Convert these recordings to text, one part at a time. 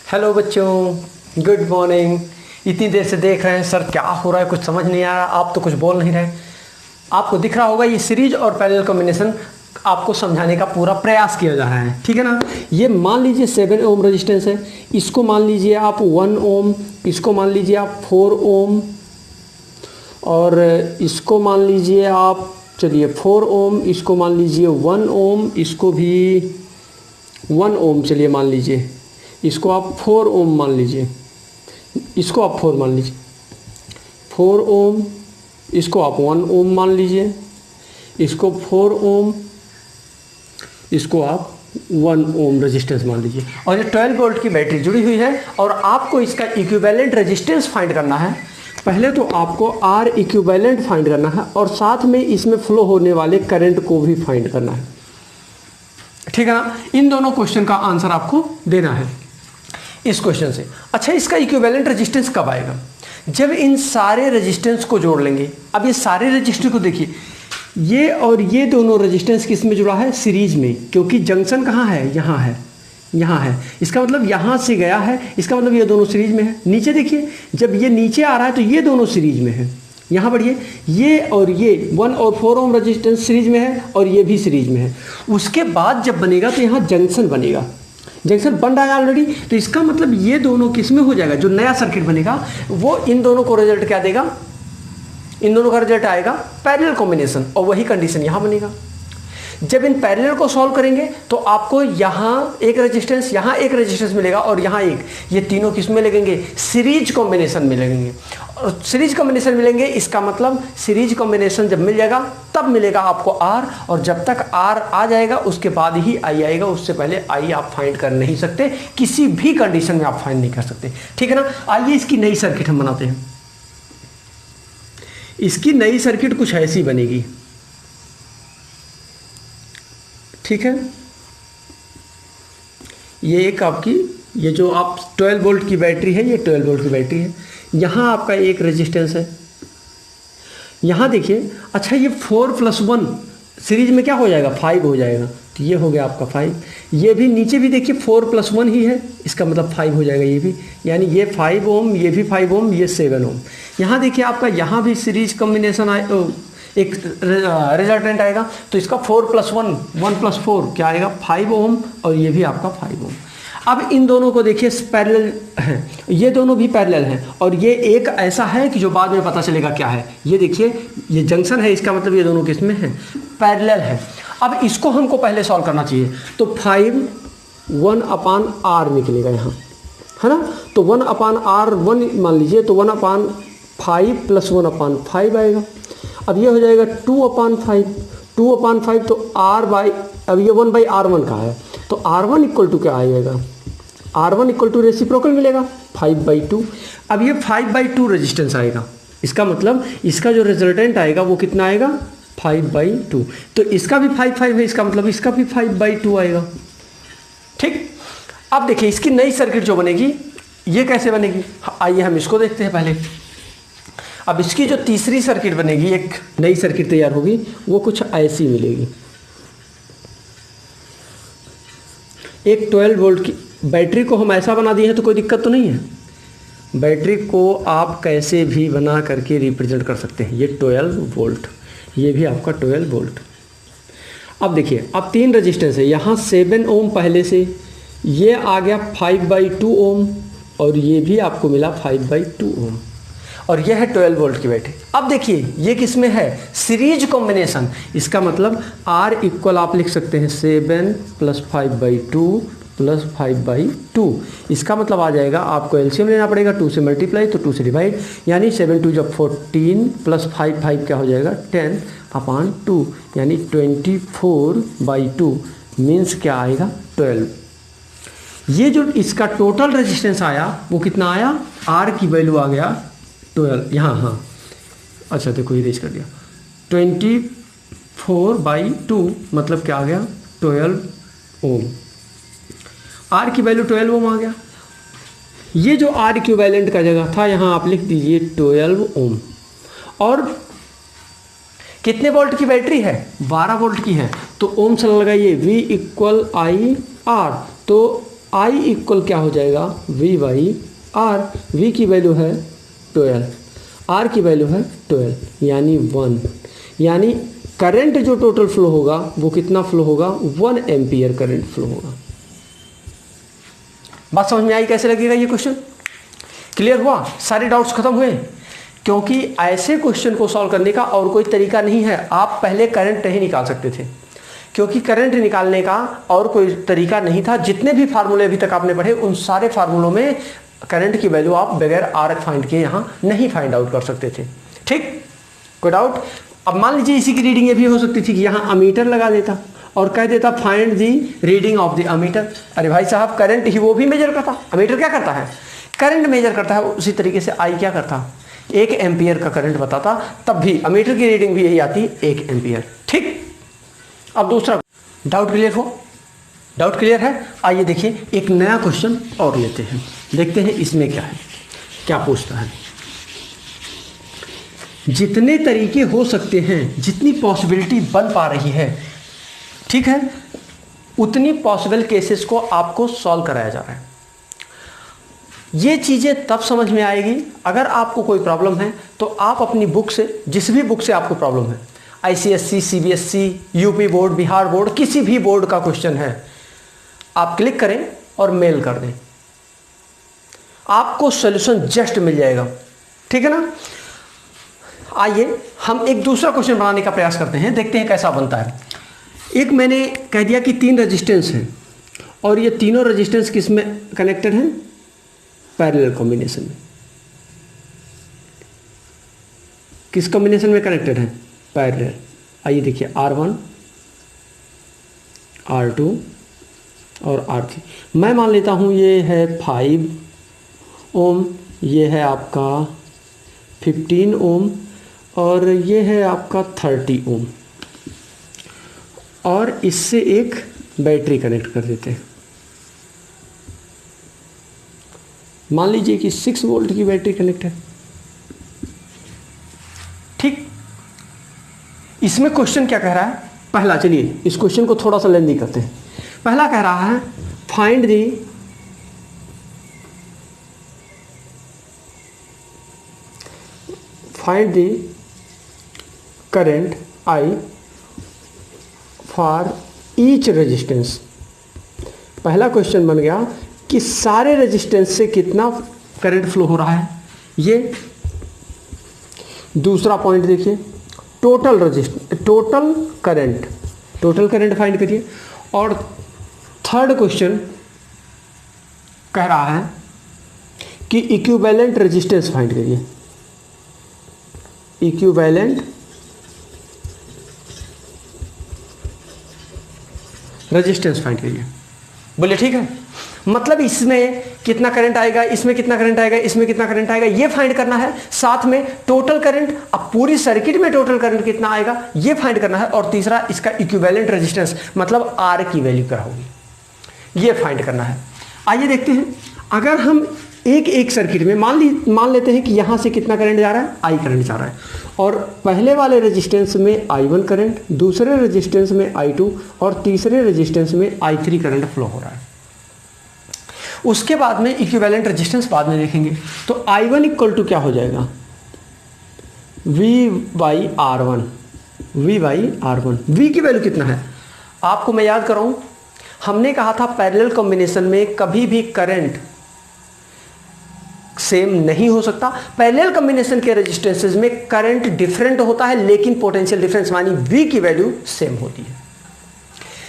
Hello बच्चों, good morning. इतनी देर से देख रहे हैं सर क्या हो रहा है, कुछ समझ नहीं आ रहा, आप तो कुछ बोल नहीं रहे। आपको दिख रहा होगा ये सीरीज और पैरेलल कॉम्बिनेशन आपको समझाने का पूरा प्रयास किया जा रहा है, ठीक है ना। ये मान लीजिए 7 ओम रेजिस्टेंस है, इसको मान लीजिए आप 1 ओम, इसको मान लीजिए आप 4 ओम, और इसको मान लीजिए आप, चलिए 4 ओम, इसको मान लीजिए 1 ओम, इसको भी 1 ओम चलिए मान लीजिए, इसको आप 4 ओम मान लीजिए, इसको आप 4 मान लीजिए, 4 ओम, इसको आप 1 ओम मान लीजिए, इसको 4 ओम, इसको आप 1 ओम रेजिस्टेंस मान लीजिए। और ये 12 वोल्ट की बैटरी जुड़ी हुई है और आपको इसका इक्विवेलेंट रेजिस्टेंस फाइंड करना है। पहले तो आपको आर इक्विवेलेंट फाइंड करना है और साथ में इसमें फ्लो होने वाले करंट को भी फाइंड करना है, ठीक है ना। इन दोनों क्वेश्चन का आंसर आपको देना है इस क्वेश्चन से। अच्छा, इसका इक्विवेलेंट रेजिस्टेंस कब आएगा? जब इन सारे रेजिस्टेंस को जोड़ लेंगे। अब ये सारे रेजिस्टेंस को देखिए, ये और ये दोनों रेजिस्टेंस किस में जुड़ा है? सीरीज में, क्योंकि जंक्शन कहाँ है? यहाँ है, यहाँ है। इसका मतलब यहाँ से गया है, इसका मतलब ये दोनों सीरीज में है। नीचे देखिए, जब ये नीचे आ रहा है तो ये दोनों सीरीज में है। यहाँ बढ़िए, ये और ये 1 और 4 ओम रेजिस्टेंस सीरीज में है और ये भी सीरीज में है। उसके बाद जब बनेगा तो यहाँ जंक्शन बनेगा, जंक्शन बन रहा है ऑलरेडी, तो इसका मतलब ये दोनों किस में हो जाएगा? जो नया सर्किट बनेगा वो इन दोनों को रिजल्ट क्या देगा? इन दोनों का रिजल्ट आएगा पैरेलल कॉम्बिनेशन, और वही कंडीशन यहाँ बनेगा। जब इन पैरेलल को सॉल्व करेंगे तो आपको यहाँ एक रेजिस्टेंस, यहाँ एक रेजिस्टेंस मिलेगा और यहाँ एक, ये तीनों किस में लगेंगे? सीरीज कॉम्बिनेशन में लगेंगे। और सीरीज कॉम्बिनेशन मिलेंगे, इसका मतलब सीरीज कॉम्बिनेशन जब मिल जाएगा तब मिलेगा आपको आर, और जब तक आर आ जाएगा उसके बाद ही आई आएगा, उससे पहले आई आप फाइंड कर नहीं सकते, किसी भी कंडीशन में आप फाइंड नहीं कर सकते, ठीक है ना। आइए इसकी नई सर्किट हम बनाते हैं। इसकी नई सर्किट कुछ ऐसी बनेगी, ठीक है। ये एक आपकी, ये जो आप 12 वोल्ट की बैटरी है, ये 12 वोल्ट की बैटरी है। यहाँ आपका एक रेजिस्टेंस है, यहाँ देखिए। अच्छा, ये 4 + 1 सीरीज में क्या हो जाएगा? 5 हो जाएगा, तो ये हो गया आपका 5। ये भी नीचे भी देखिए 4 + 1 ही है, इसका मतलब 5 हो जाएगा ये भी, यानी ये 5 ओम, ये भी 5 ओम, ये 7 ओम। यहाँ देखिए आपका, यहाँ भी सीरीज कॉम्बिनेशन आए, एक रिजल्टेंट आएगा, तो इसका 4 + 1, 1 + 4 क्या आएगा? 5 ओम, और ये भी आपका 5 ओम। अब इन दोनों को देखिए पैरेलल हैं, ये दोनों भी पैरेलल हैं, और ये एक ऐसा है कि जो बाद में पता चलेगा क्या है। ये देखिए, ये जंक्शन है, इसका मतलब ये दोनों किस में हैं? पैरेलल है। अब इसको हमको पहले सॉल्व करना चाहिए, तो 5 1/r निकलेगा यहाँ, है ना। तो 1/r 1 मान लीजिए, तो 1/5 + 1/5 आएगा। अब ये हो जाएगा 2/5, 2/5 तो r/, अब ये 1/r1 का है, तो r1 = क्या आएगा? r1 = रेसिप्रोकल मिलेगा 5/2। अब ये 5/2 रेजिस्टेंस आएगा, इसका मतलब इसका जो रिजल्टेंट आएगा वो कितना आएगा? 5/2। तो इसका भी 5 है, इसका मतलब इसका भी 5/2 आएगा, ठीक। अब देखिए इसकी नई सर्किट जो बनेगी, ये कैसे बनेगी? आइए हम इसको देखते हैं पहले। अब इसकी जो तीसरी सर्किट बनेगी, एक नई सर्किट तैयार होगी, वो कुछ ऐसी मिलेगी। एक 12 वोल्ट की बैटरी को हम ऐसा बना दिए हैं तो कोई दिक्कत तो नहीं है। बैटरी को आप कैसे भी बना करके रिप्रेजेंट कर सकते हैं। ये 12 वोल्ट, ये भी आपका 12 वोल्ट। अब देखिए, अब 3 रेजिस्टेंस है, यहाँ 7 ओम पहले से, ये आ गया 5/2 ओम, और ये भी आपको मिला 5/2 ओम, और यह है 12 वोल्ट की बैटरी। अब देखिए ये किस में है? Series combination. इसका मतलब R = आप लिख सकते हैं 7 + 5/2 + 5/2। इसका मतलब आ जाएगा, आपको एलसीएम लेना पड़ेगा, 2 से मल्टीप्लाई तो 2 से डिवाइड, यानी 7 × 2 = 14 + 5 क्या हो जाएगा? 10/2, यानी 24/2 मीन्स क्या आएगा? 12। ये जो इसका टोटल रेजिस्टेंस आया वो कितना आया? R की वैल्यू आ गया 12, यहाँ, हाँ अच्छा देखो इरेज कर दिया, 24/2 मतलब क्या आ गया? 12 ओम। R की वैल्यू 12 ओम आ गया। ये जो R इक्विवेलेंट का जगह था, यहाँ आप लिख दीजिए 12 ओम। और कितने वोल्ट की बैटरी है? 12 वोल्ट की है, तो ओम से लगाइए V = I R, तो आई इक्वल क्या हो जाएगा, वी बाई आर। वी की वैल्यू है 12, आर की वैल्यू है 12 यानी 1। यानी करंट जो टोटल फ्लो होगा वो कितना फ्लो होगा, 1 एम्पियर करंट फ्लो होगा। बात समझ में आई कैसे लगेगा ये क्वेश्चन? क्लियर हुआ? सारे डाउट्स खत्म हुए? क्योंकि ऐसे क्वेश्चन को सॉल्व करने का और कोई तरीका नहीं है। आप पहले करंट नहीं निकाल सकते थे, क्योंकि करंट निकालने का और कोई तरीका नहीं था। जितने भी फार्मूले अभी तक आपने पढ़े उन सारे फार्मूलों में करंट की वैल्यू आप बगैर आर फाइंड किए यहाँ नहीं फाइंड आउट कर सकते थे। ठीक, कोई डाउट? अब मान लीजिए इसी की रीडिंग ये भी हो सकती थी कि यहाँ अमीटर लगा देता और कह देता find the reading of the ammeter. अरे भाई साहब, करंट ही वो भी मेजर करता। अमीटर क्या करता है, करंट मेजर करता है। उसी तरीके से आई क्या करता, 1 एम्पियर का करंट बताता, तब भी अमीटर की रीडिंग भी यही आती, 1 एम्पियर। ठीक, अब दूसरा डाउट क्लियर हो? डाउट क्लियर है? आइए देखिए एक नया क्वेश्चन और लेते हैं, देखते हैं इसमें क्या है, क्या पूछता है। जितने तरीके हो सकते हैं, जितनी पॉसिबिलिटी बन पा रही है, ठीक है, उतनी पॉसिबल केसेस को आपको सॉल्व कराया जा रहा है। ये चीज़ें तब समझ में आएगी अगर आपको कोई प्रॉब्लम है तो आप अपनी बुक से, जिस भी बुक से आपको प्रॉब्लम है, ICSE, CBSE, UP board, Bihar board, किसी भी बोर्ड का क्वेश्चन है, आप क्लिक करें और मेल कर दें, आपको सॉल्यूशन जस्ट मिल जाएगा। ठीक है ना? आइए हम एक दूसरा क्वेश्चन बनाने का प्रयास करते हैं, देखते हैं कैसा बनता है। एक मैंने कह दिया कि 3 रेजिस्टेंस हैं और ये तीनों रेजिस्टेंस किस में कनेक्टेड हैं, पैरेलल कॉम्बिनेशन में। किस कॉम्बिनेशन में कनेक्टेड है, पैरेलल। आइए देखिए R1, R2 और R3। मैं मान लेता हूँ ये है 5 ओम, ये है आपका 15 ओम और ये है आपका 30 ओम, और इससे एक बैटरी कनेक्ट कर देते हैं। मान लीजिए कि 6 वोल्ट की बैटरी कनेक्ट है। ठीक, इसमें क्वेश्चन क्या कह रहा है? पहला, चलिए इस क्वेश्चन को थोड़ा सा लेंदी करते हैं। पहला कह रहा है find the current I for each resistance. पहला क्वेश्चन बन गया कि सारे रेजिस्टेंस से कितना करंट फ्लो हो रहा है, ये। दूसरा पॉइंट देखिए, टोटल करंट फाइंड करिए। और थर्ड क्वेश्चन कह रहा है कि इक्विवेलेंट रेजिस्टेंस फाइंड करिए, इक्विवेलेंट रेजिस्टेंस फाइंड करिए। बोले ठीक है, मतलब इसमें कितना करंट आएगा, इसमें कितना करंट आएगा, इसमें कितना करंट आएगा, ये फाइंड करना है। साथ में टोटल करंट, अब पूरी सर्किट में टोटल करंट कितना आएगा ये फाइंड करना है। और तीसरा इसका इक्विवेलेंट रेजिस्टेंस, मतलब आर की वैल्यू क्या होगी, ये फाइंड करना है। आइए देखते हैं, अगर हम एक सर्किट में मान लेते हैं कि यहाँ से कितना करंट जा रहा है, आई करंट जा रहा है, और पहले वाले रेजिस्टेंस में I1 करंट, दूसरे रेजिस्टेंस में I2 और तीसरे रेजिस्टेंस में I3 करंट फ्लो हो रहा है। उसके बाद में इक्विवेलेंट रेजिस्टेंस बाद में देखेंगे। तो I1 इक्वल टू क्या हो जाएगा, V/R1। V की वैल्यू कितना है, आपको मैं याद कराऊं, हमने कहा था पैरेलल कॉम्बिनेशन में कभी भी करंट सेम नहीं हो सकता। पैरेलल कॉम्बिनेशन के रेजिस्टेंसेस में करंट डिफरेंट होता है, लेकिन पोटेंशियल डिफरेंस मानी V की वैल्यू सेम होती है।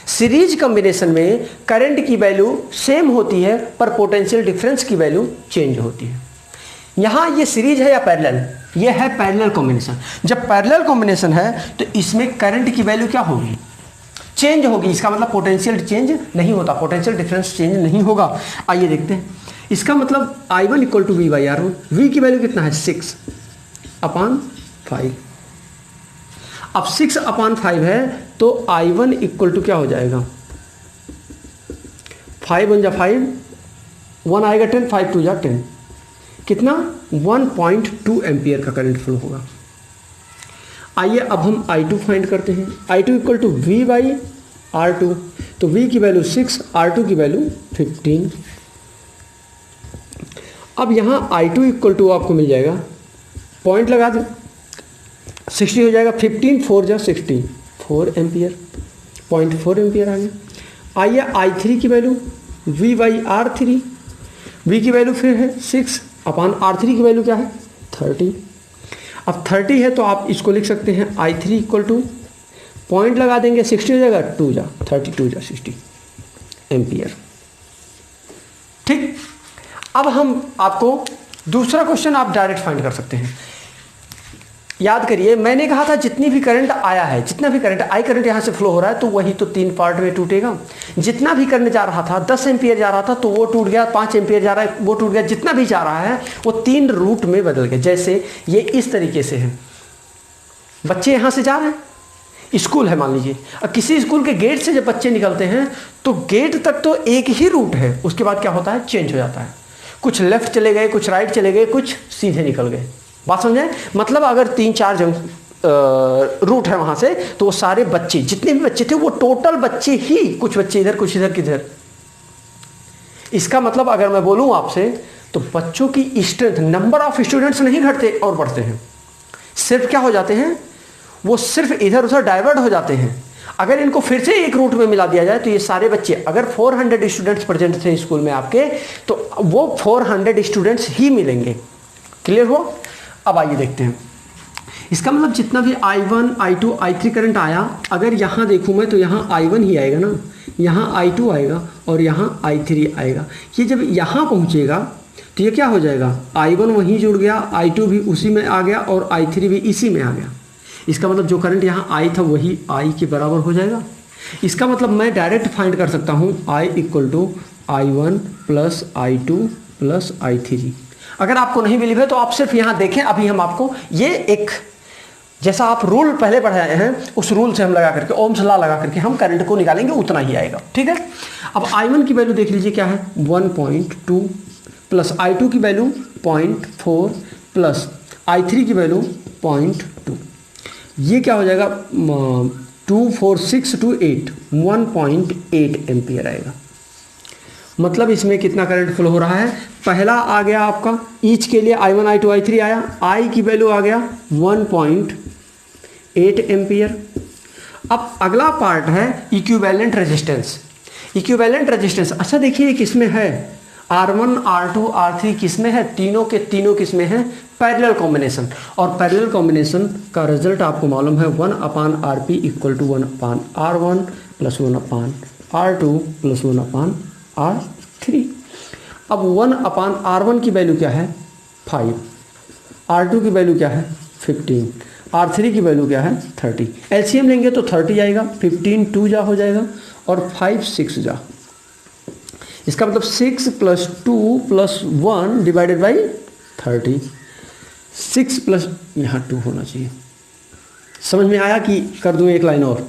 सीरीज कॉम्बिनेशन में करंट की वैल्यू सेम होती है पर पोटेंशियल डिफरेंस की वैल्यू चेंज होती है। यहां ये सीरीज है या पैरेलल, ये है पैरेलल कॉम्बिनेशन। जब पैरेलल कॉम्बिनेशन है तो इसमें करंट की वैल्यू क्या होगी, चेंज होगी। इसका मतलब पोटेंशियल चेंज नहीं होता, पोटेंशियल डिफरेंस चेंज नहीं होगा। आइए देखते हैं, इसका मतलब I1 equal to V/R1। V की वैल्यू कितना है, 6/5। अब 6/5 है तो I1 इक्वल टू क्या हो जाएगा, 5 1 जा 5, 1 आएगा 10, 5 2 जा 10, कितना 1.2 एम्पियर का करंट फ्लो होगा। आइए अब हम I2 फाइंड करते हैं। I2 equal to V/R2। तो v की वैल्यू 6, R2 की वैल्यू 15। अब यहाँ I2 इक्वल टू आपको मिल जाएगा, पॉइंट लगा दें, 60 हो जाएगा, 15 4 जा 60, 4 एम्पियर, 0.4 एम्पियर आ गया। आइए I3 की वैल्यू V/R3, V की वैल्यू फिर है 6 अपान R3 की वैल्यू क्या है 30। अब 30 है तो आप इसको लिख सकते हैं I3 इक्वल टू, पॉइंट लगा देंगे, 60 हो जाएगा, 2 जा 32 जा 60 एम्पियर। ठीक, अब हम आपको दूसरा क्वेश्चन आप डायरेक्ट फाइंड कर सकते हैं। याद करिए, मैंने कहा था जितनी भी करंट आया है, जितना भी करंट आई करंट यहाँ से फ्लो हो रहा है तो वही तो 3 पार्ट में टूटेगा। जितना भी करंट जा रहा था, 10 एम्पियर जा रहा था तो वो टूट गया, 5 एम्पियर जा रहा है वो टूट गया, जितना भी जा रहा है वो 3 रूट में बदल गया। जैसे ये इस तरीके से है, बच्चे यहाँ से जा रहे हैं, स्कूल है मान लीजिए, अब किसी स्कूल के गेट से जब बच्चे निकलते हैं तो गेट तक तो एक ही रूट है, उसके बाद क्या होता है, चेंज हो जाता है, कुछ लेफ्ट चले गए, कुछ राइट चले गए, कुछ सीधे निकल गए। बात समझे? मतलब अगर 3-4 रूट है वहाँ से, तो वो सारे बच्चे, जितने भी बच्चे थे वो टोटल बच्चे ही, कुछ बच्चे इधर कुछ इधर किधर। इसका मतलब अगर मैं बोलूँ आपसे तो बच्चों की स्ट्रेंथ, नंबर ऑफ स्टूडेंट्स नहीं घटते और बढ़ते हैं, सिर्फ क्या हो जाते हैं, वो सिर्फ इधर उधर डाइवर्ट हो जाते हैं। अगर इनको फिर से एक रूट में मिला दिया जाए तो ये सारे बच्चे, अगर 400 स्टूडेंट्स प्रेजेंट थे स्कूल में आपके, तो वो 400 स्टूडेंट्स ही मिलेंगे। क्लियर हुआ? अब आइए देखते हैं, इसका मतलब जितना भी I1, I2, I3 करंट आया, अगर यहाँ देखूँ मैं तो यहाँ I1 ही आएगा ना, यहाँ I2 आएगा और यहाँ I3 आएगा। ये जब यहाँ पहुँचेगा तो ये क्या हो जाएगा, I1 वहीं जुड़ गया, I2 भी उसी में आ गया और I3 भी इसी में आ गया। इसका मतलब जो करंट यहाँ आई था वही I के बराबर हो जाएगा। इसका मतलब मैं डायरेक्ट फाइंड कर सकता हूँ I equal to I1 plus I2 plus I3। अगर आपको नहीं बिलीव है तो आप सिर्फ यहाँ देखें, अभी हम आपको ये एक, जैसा आप रूल पहले पढ़ाए हैं उस रूल से हम लगा करके, ओम्स लॉ लगा करके हम करंट को निकालेंगे, उतना ही आएगा। ठीक है, अब I1 की वैल्यू देख लीजिए क्या है, 1.2 प्लस I2 की वैल्यू 0.4 प्लस I3 की वैल्यू 0.2, ये क्या हो जाएगा, 2 4 6 2 8, 1.8 एम्पियर आएगा। मतलब इसमें कितना करंट फ्लो हो रहा है, पहला आ गया आपका ईच के लिए I1 I2 I3 आया, I की वैल्यू आ गया 1.8 एम्पियर। अब अगला पार्ट है इक्विवेलेंट रेजिस्टेंस। इक्विवेलेंट रेजिस्टेंस, अच्छा देखिए किसमें है, R1 R2 R3 किसमें है, तीनों के तीनों किसमें है, पैरेलल कॉम्बिनेशन। और पैरेलल कॉम्बिनेशन का रिजल्ट आपको मालूम है 1/RP equal to 1/R1 plus 1/R2 plus 1/R3। अब 1/R1 की वैल्यू क्या है 5, R2 की वैल्यू क्या है 15, R3 की वैल्यू क्या है 30। एलसीएम लेंगे तो 30 आएगा, 15 2 जा हो जाएगा और 5 6 जा। इसका मतलब 6 plus 2 plus 1 divided by 30। 6 plus यहाँ 2 होना चाहिए। समझ में आया कि कर दूँ एक लाइन और?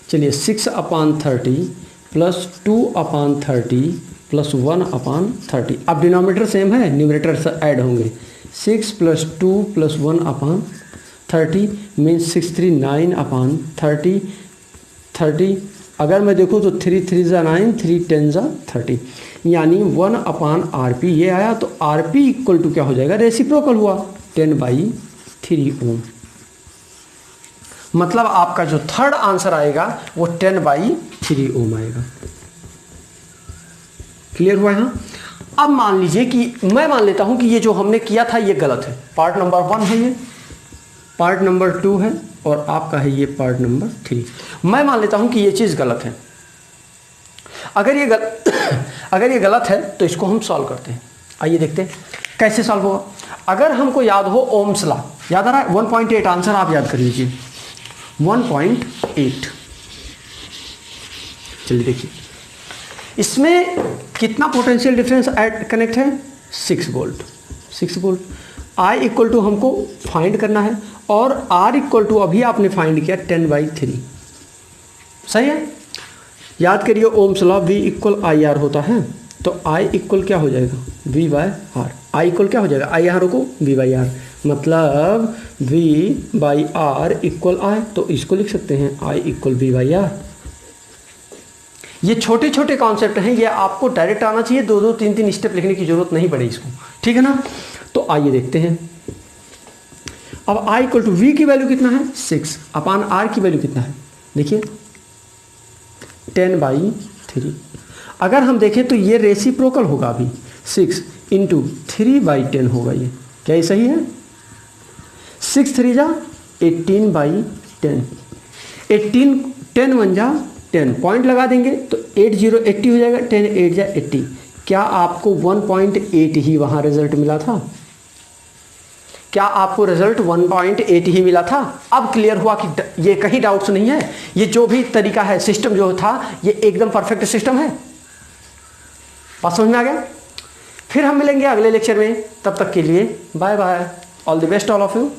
चलिए 6/30 प्लस 2/30 प्लस 1/30। अब डिनोमिनेटर सेम है, न्यूमरेटर ऐड होंगे। 6 प्लस 2 प्लस 1/30 मीन्स 6 3 9/30। 30 अगर मैं देखूँ तो 3 3 जा 9, 3 10 जा 30, यानी 1/RP ये आया। तो RP इक्वल टू क्या हो जाएगा, रेसिप्रोकल हुआ 10/3 ओम। मतलब आपका जो थर्ड आंसर आएगा वो 10/3 ओम आएगा। क्लियर हुआ यहाँ? अब मान लीजिए कि मैं मान लेता हूं कि ये जो हमने किया था ये गलत है, पार्ट नंबर 1 है ये, पार्ट नंबर 2 है और आपका है ये पार्ट नंबर 3। मैं मान लेता हूं कि ये चीज़ गलत है। अगर ये गलत है तो इसको हम सॉल्व करते हैं। आइए देखते हैं कैसे सॉल्व होगा। अगर हमको याद हो ओम्स लॉ, याद आ रहा है 1.8 आंसर आप याद कर लीजिए 1.8। चलिए देखिए इसमें कितना पोटेंशियल डिफरेंस ऐड कनेक्ट है 6 volt. 6 volt I equal to हमको फाइंड करना है और R इक्वल टू अभी आपने फाइंड किया 10/3। सही है? याद करिए Ohm's law V equal IR होता है, तो I इक्वल क्या हो जाएगा V/R। I इक्वल क्या हो जाएगा, I यहाँ रोको V/R, मतलब V/R इक्वल I, तो इसको लिख सकते हैं I इक्वल V/R। ये छोटे छोटे कॉन्सेप्ट हैं, ये आपको डायरेक्ट आना चाहिए, 2-2 3-3 स्टेप लिखने की जरूरत नहीं पड़े इसको, ठीक है ना। तो आइए देखते हैं। अब I इक्वल टू वी की वैल्यू कितना है 6 अपान R की वैल्यू कितना है, देखिए 10/3। अगर हम देखें तो ये रेसिप्रोकल होगा अभी, 6 इंटू 3/10 होगा ये, क्या ये सही है? 6 3 जा 18/10, 18 10 1 जा 10, पॉइंट लगा देंगे तो 80 80 हो जाएगा, 10 8 जा 80। क्या आपको 1.8 ही वहाँ रिजल्ट मिला था? क्या आपको रिजल्ट 1.8 ही मिला था? अब क्लियर हुआ कि ये कहीं डाउट्स नहीं है, ये जो भी तरीका है, सिस्टम जो था, ये एकदम परफेक्ट सिस्टम है। बात समझ में आ गया? फिर हम मिलेंगे अगले लेक्चर में, तब तक के लिए bye bye, all the best all of you.